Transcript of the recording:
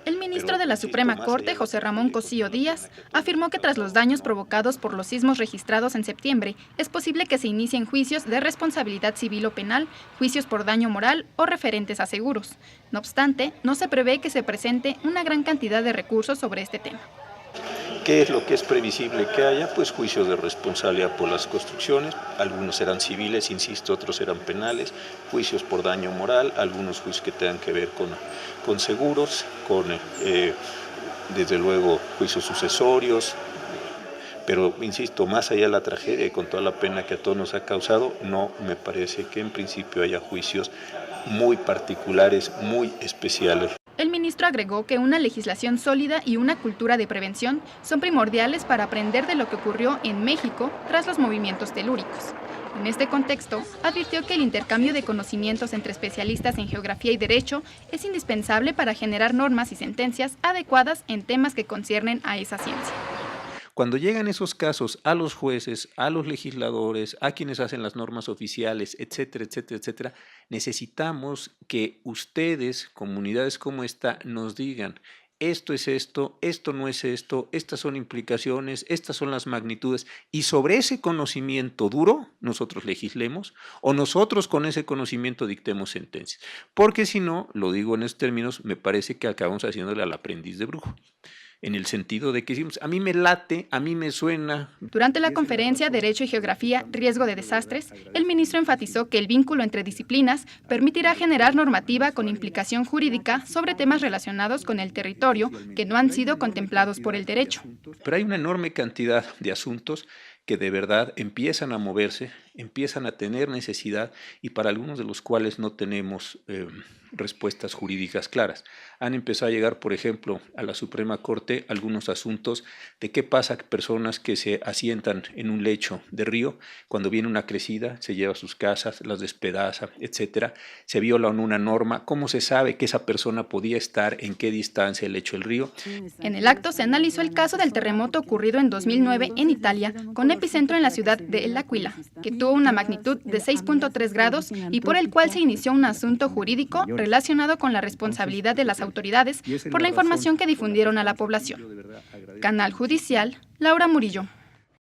El ministro de la Suprema Corte, José Ramón Cosío Díaz, afirmó que tras los daños provocados por los sismos registrados en septiembre, es posible que se inicien juicios de responsabilidad civil o penal, juicios por daño moral o referentes a seguros. No obstante, no se prevé que se presente una gran cantidad de recursos sobre este tema. ¿Qué es lo que es previsible que haya? Pues juicios de responsabilidad por las construcciones, algunos serán civiles, insisto, otros serán penales, juicios por daño moral, algunos juicios que tengan que ver con seguros, desde luego juicios sucesorios, pero insisto, más allá de la tragedia y con toda la pena que a todos nos ha causado, no me parece que en principio haya juicios muy particulares, muy especiales. El ministro agregó que una legislación sólida y una cultura de prevención son primordiales para aprender de lo que ocurrió en México tras los movimientos telúricos. En este contexto, advirtió que el intercambio de conocimientos entre especialistas en geografía y derecho es indispensable para generar normas y sentencias adecuadas en temas que conciernen a esa ciencia. Cuando llegan esos casos a los jueces, a los legisladores, a quienes hacen las normas oficiales, etcétera, etcétera, etcétera, necesitamos que ustedes, comunidades como esta, nos digan: esto es esto no es esto, estas son implicaciones, estas son las magnitudes, y sobre ese conocimiento duro nosotros legislemos o nosotros con ese conocimiento dictemos sentencias. Porque si no, lo digo en estos términos, me parece que acabamos haciéndole al aprendiz de brujo. En el sentido de que decimos, a mí me late, a mí me suena. Durante la conferencia Derecho y Geografía, Riesgo de Desastres, el ministro enfatizó que el vínculo entre disciplinas permitirá generar normativa con implicación jurídica sobre temas relacionados con el territorio que no han sido contemplados por el derecho. Pero hay una enorme cantidad de asuntos que de verdad empiezan a moverse, empiezan a tener necesidad y para algunos de los cuales no tenemos respuestas jurídicas claras. Han empezado a llegar, por ejemplo, a la Suprema Corte algunos asuntos de qué pasa con personas que se asientan en un lecho de río, cuando viene una crecida, se lleva a sus casas, las despedaza, etcétera. Se viola una norma, ¿cómo se sabe que esa persona podía estar en qué distancia del lecho del río? En el acto se analizó el caso del terremoto ocurrido en 2009 en Italia, con epicentro en la ciudad de El Aquila, que tuvo una magnitud de 6.3 grados y por el cual se inició un asunto jurídico relacionado con la responsabilidad de las autoridades por la información que difundieron a la población. Canal Judicial, Laura Murillo.